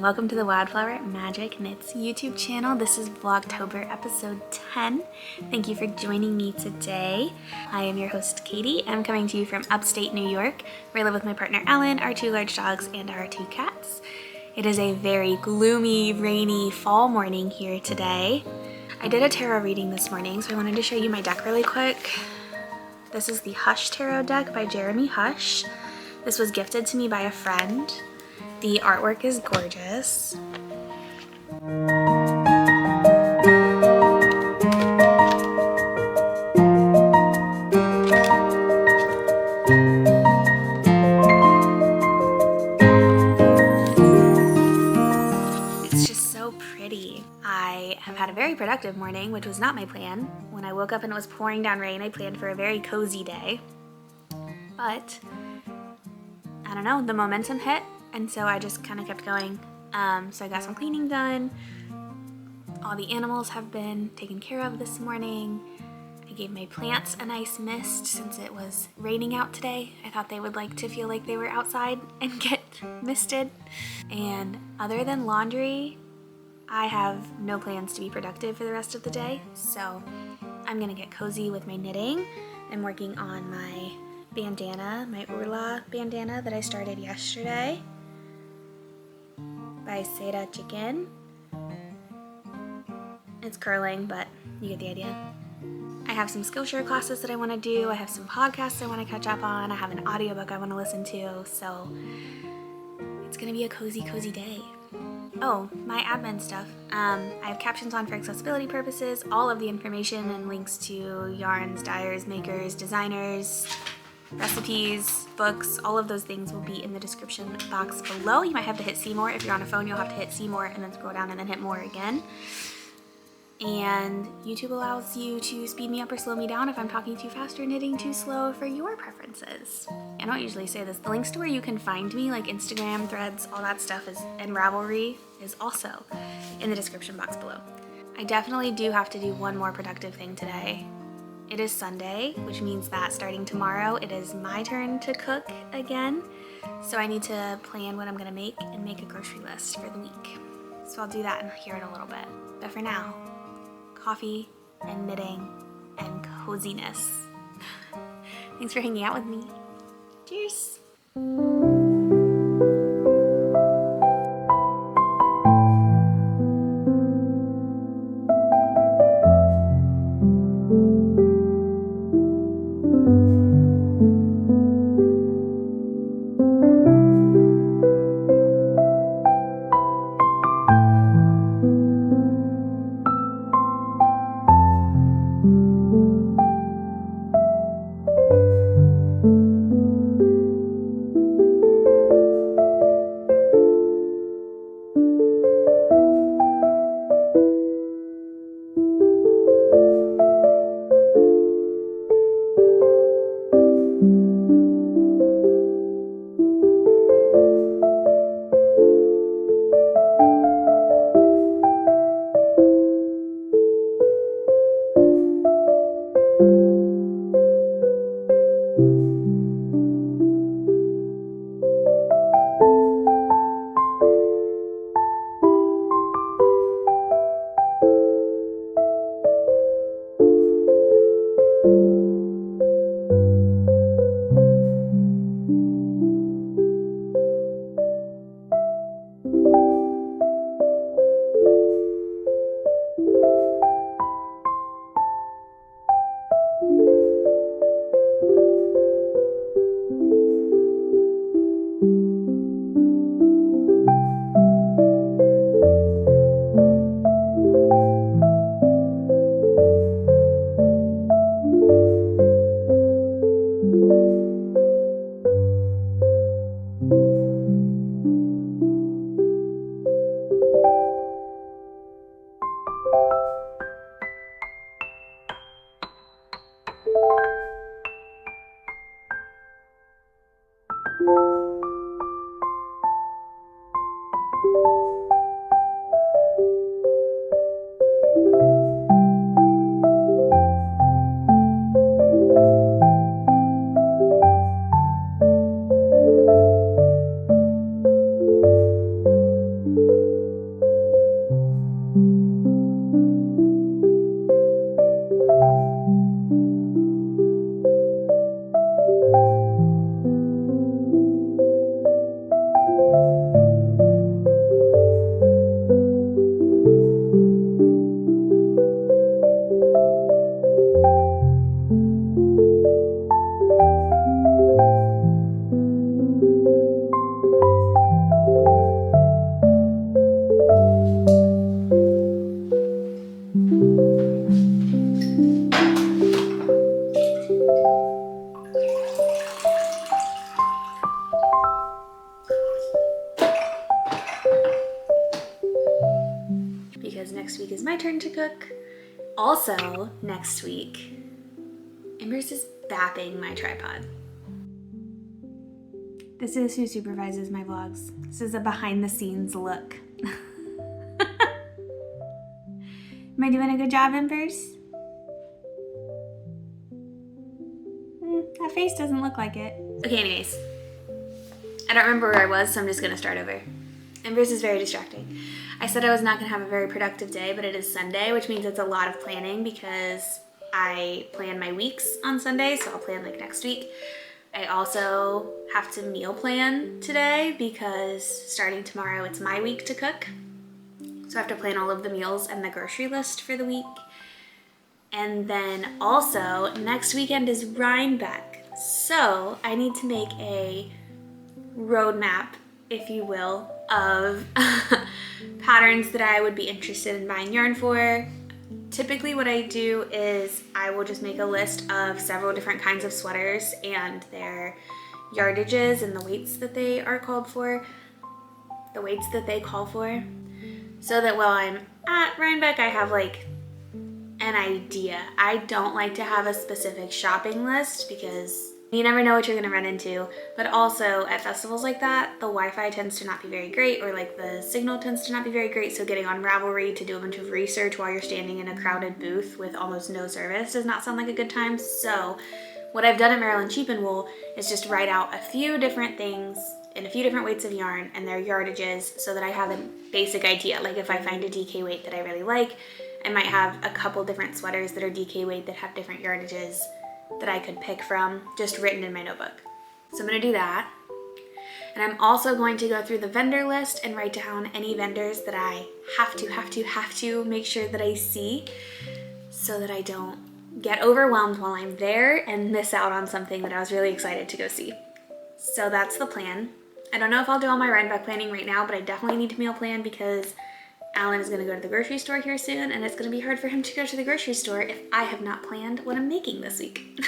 Welcome to the Wildflower Magic Knits YouTube channel. This is Vlogtober episode 10. Thank you for joining me today. I am your host Kaity. I'm coming to you from upstate New York, where I live with my partner Ellen, our 2 large dogs, and our 2 cats. It is a very gloomy, rainy fall morning here today. I did a tarot reading this morning, so I wanted to show you my deck really quick. This is the Hush Tarot deck by Jeremey Hush. This was gifted to me by a friend. The artwork is gorgeous. It's just so pretty. I have had a very productive morning, which was not my plan. When I woke up and it was pouring down rain, I planned for a very cozy day. But I don't know, the momentum hit. And so I just kind of kept going. So I got some cleaning done. All the animals have been taken care of this morning. I gave my plants a nice mist since it was raining out today. I thought they would like to feel like they were outside and get misted. And other than laundry, I have no plans to be productive for the rest of the day. So I'm gonna get cozy with my knitting. I'm working on my bandana, my Urla bandana that I started yesterday by Seda, Ceken. It's curling, but you get the idea. I have some Skillshare classes that I want to do. I have some podcasts I want to catch up on. I have an audiobook I want to listen to. So it's going to be a cozy, cozy day. Oh, my admin stuff. I have captions on for accessibility purposes. All of the information and links to yarns, dyers, makers, designers, recipes, books, all of those things will be in the description box below. You might have to hit see more. If you're on a phone, you'll have to hit see more and then scroll down and then hit more again. And YouTube allows you to speed me up or slow me down if I'm talking too fast or knitting too slow for your preferences. I don't usually say this. The links to where you can find me, like Instagram, Threads, all that stuff and Ravelry is also in the description box below. I definitely do have to do one more productive thing today. It is Sunday, which means that starting tomorrow, it is my turn to cook again. So I need to plan what I'm gonna make and make a grocery list for the week. So I'll do that here in a little bit. But for now, coffee and knitting and coziness. Thanks for hanging out with me. Cheers. Also, next week, Embers is bapping my tripod. This is who supervises my vlogs. This is a behind the scenes look. Am I doing a good job, Embers? That face doesn't look like it. Okay, anyways. I don't remember where I was, so I'm just gonna start over. Embers is very distracting. I said I was not gonna have a very productive day, but it is Sunday, which means it's a lot of planning because I plan my weeks on Sunday, so I'll plan like next week. I also have to meal plan today because starting tomorrow, it's my week to cook. So I have to plan all of the meals and the grocery list for the week. And then also, next weekend is Rhinebeck. So I need to make a roadmap, if you will, of patterns that I would be interested in buying yarn for. Typically what I do is I will just make a list of several different kinds of sweaters and their yardages and the weights that they are called for, the weights that they call for, so that while I'm at Rhinebeck, I have like an idea. I don't like to have a specific shopping list because You never know what you're gonna run into, but also at festivals like that, the Wi-Fi tends to not be very great, or like the signal tends to not be very great, so getting on Ravelry to do a bunch of research while you're standing in a crowded booth with almost no service does not sound like a good time. So what I've done at Maryland Sheep and Wool is just write out a few different things in a few different weights of yarn and their yardages so that I have a basic idea. Like if I find a DK weight that I really like, I might have a couple different sweaters that are DK weight that have different yardages that I could pick from, just written in my notebook. So I'm gonna do that. And I'm also going to go through the vendor list and write down any vendors that I have to make sure that I see so that I don't get overwhelmed while I'm there and miss out on something that I was really excited to go see. So that's the plan. I don't know if I'll do all my Rhinebeck planning right now, but I definitely need to meal plan because Alan is gonna go to the grocery store here soon, and it's gonna be hard for him to go to the grocery store if I have not planned what I'm making this week.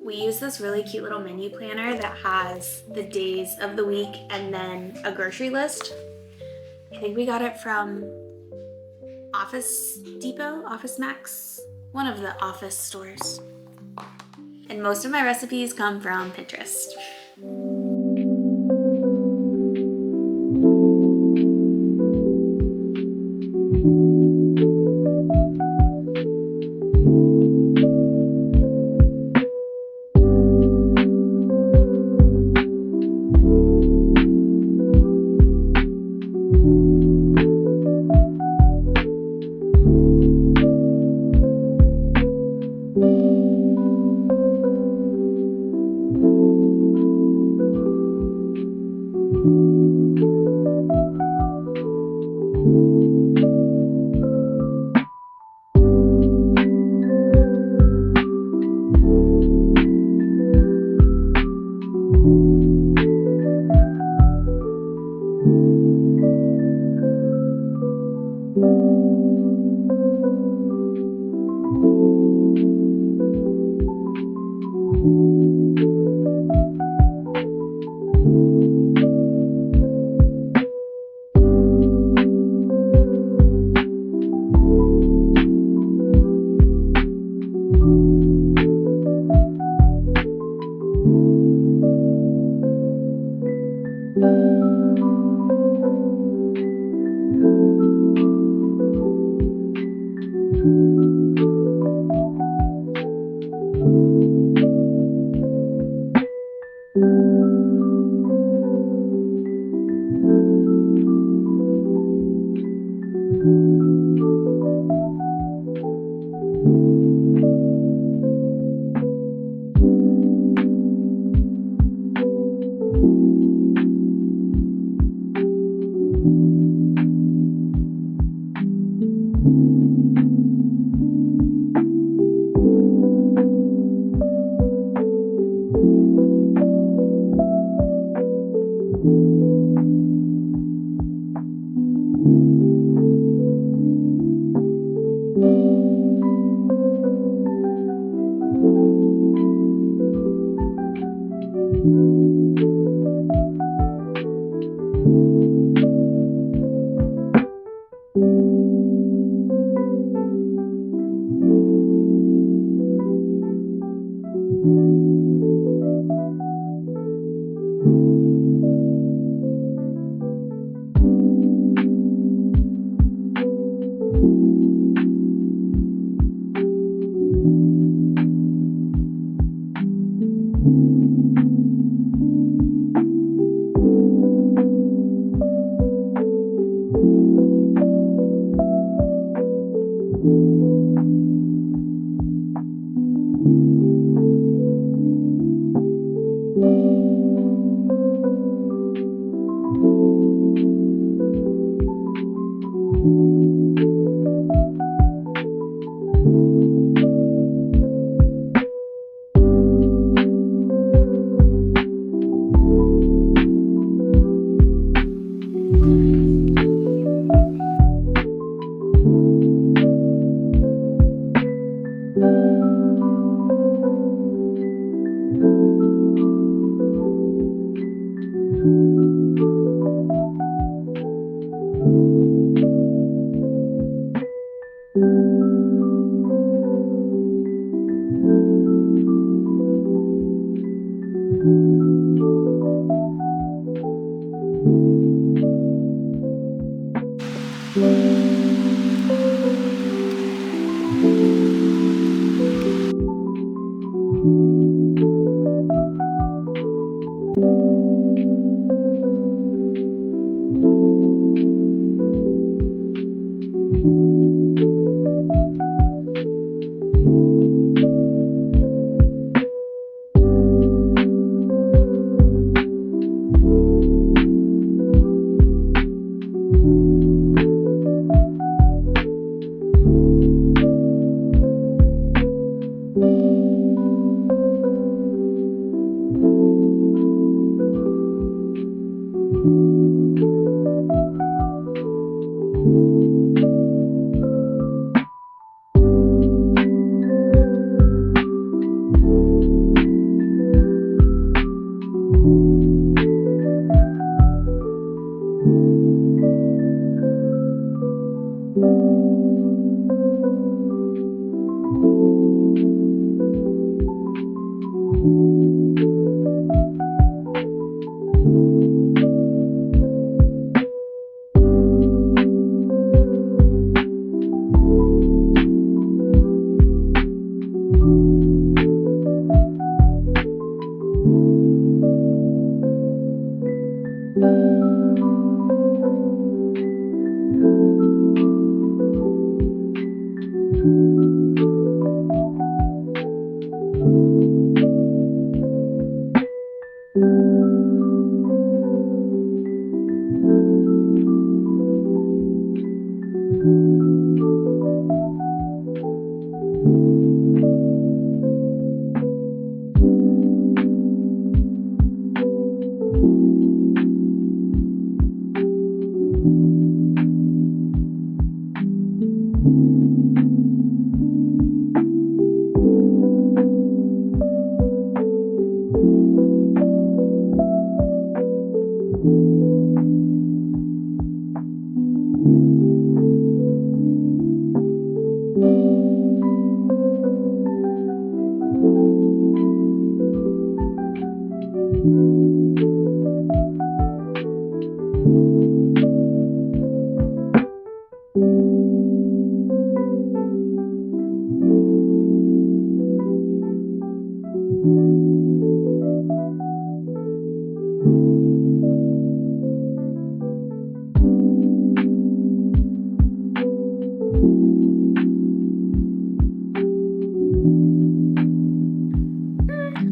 We use this really cute little menu planner that has the days of the week and then a grocery list. I think we got it from Office Depot, Office Max, one of the office stores. And most of my recipes come from Pinterest.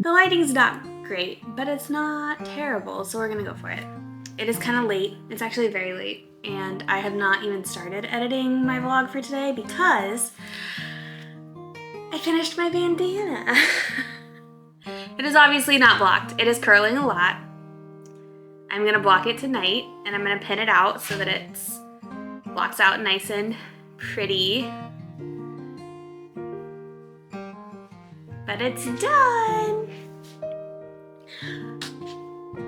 The lighting's not great, but it's not terrible, so we're gonna go for it. It is kind of late. It's actually very late, and I have not even started editing my vlog for today because I finished my bandana. It is obviously not blocked. It is curling a lot. I'm gonna block it tonight, and I'm gonna pin it out so that it's blocks out nice and pretty. But it's done.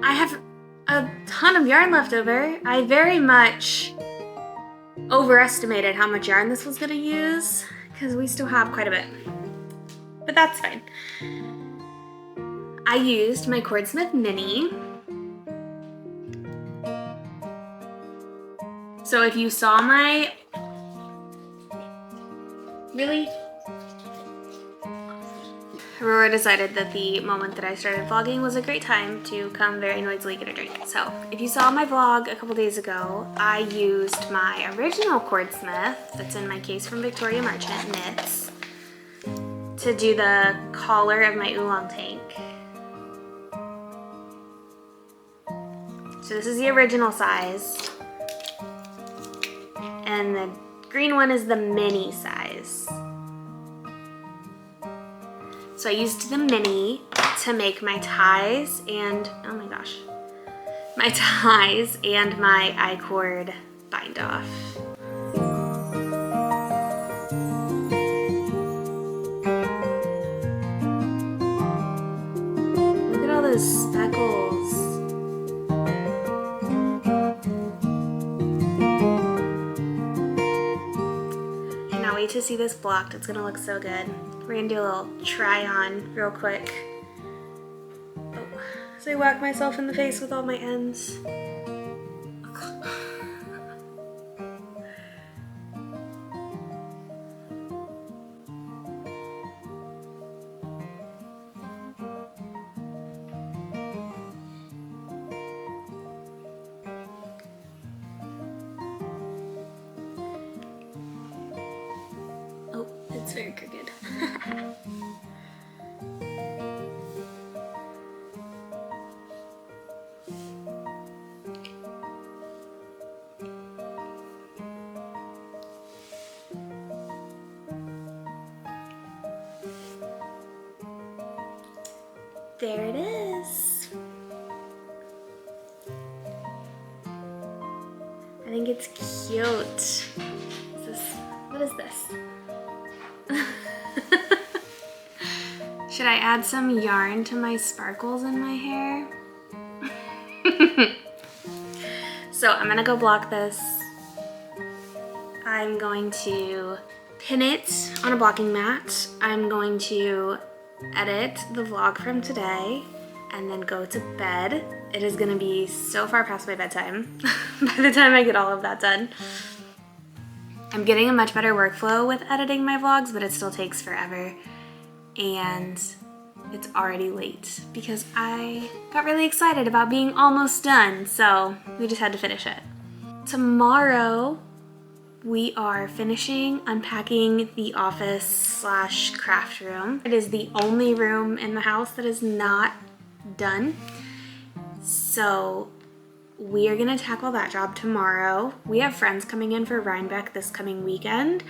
I have a ton of yarn left over. I very much overestimated how much yarn this was gonna use because we still have quite a bit, but that's fine. I used my Cordsmith mini. So if you saw my, Aurora decided that the moment that I started vlogging was a great time to come very noisily get a drink. So if you saw my vlog a couple days ago, I used my original Cordsmith that's in my case from Victoria Marchant Knits to do the collar of my oolong tank. So this is the original size, and the green one is the mini size. So I used the mini to make my ties and, oh my gosh, my ties and my I-cord bind off. Look at all those speckles. I cannot wait to see this blocked. It's gonna look so good. We're gonna do a little try on real quick. Oh, as I whack myself in the face with all my ends. Oh, it's very crooked. There it is. I think it's cute. What is this? Should I add some yarn to my sparkles in my hair? So I'm gonna go block this. I'm going to pin it on a blocking mat. I'm going to edit the vlog from today and then go to bed. It is gonna be so far past my bedtime by the time I get all of that done. I'm getting a much better workflow with editing my vlogs, but it still takes forever. And it's already late because I got really excited about being almost done, so we just had to finish it. Tomorrow, we are finishing unpacking the office/craft room. It is the only room in the house that is not done. So we are gonna tackle that job tomorrow. We have friends coming in for Rhinebeck this coming weekend.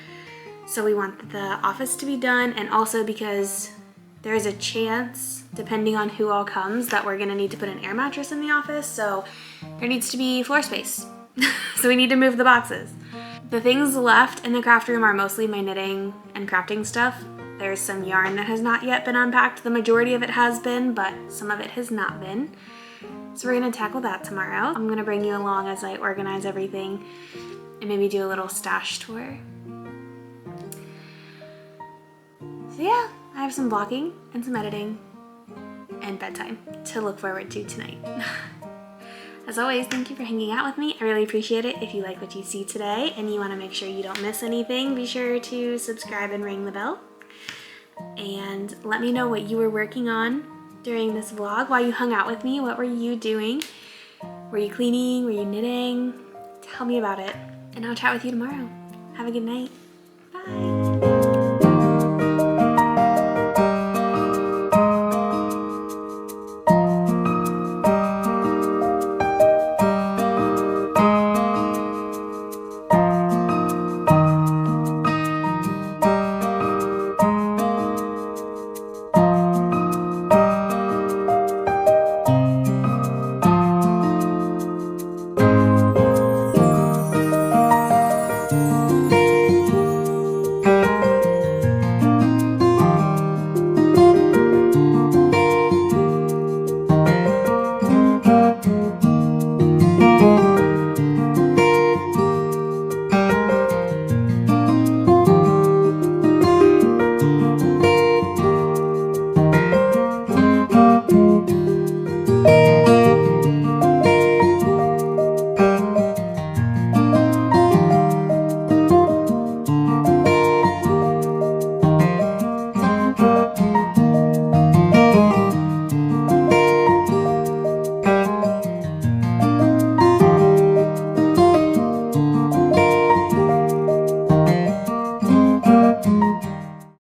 So we want the office to be done, and also because There is a chance, depending on who all comes, that we're gonna need to put an air mattress in the office, so there needs to be floor space. So we need to move the boxes. The things left in the craft room are mostly my knitting and crafting stuff. There's some yarn that has not yet been unpacked. The majority of it has been, but some of it has not been. So we're gonna tackle that tomorrow. I'm gonna bring you along as I organize everything and maybe do a little stash tour. So yeah, I have some vlogging and some editing and bedtime to look forward to tonight. As always, thank you for hanging out with me. I really appreciate it. If you like what you see today and you want to make sure you don't miss anything, be sure to subscribe and ring the bell. And let me know what you were working on during this vlog while you hung out with me. What were you doing? Were you cleaning? Were you knitting? Tell me about it. And I'll chat with you tomorrow. Have a good night. Bye.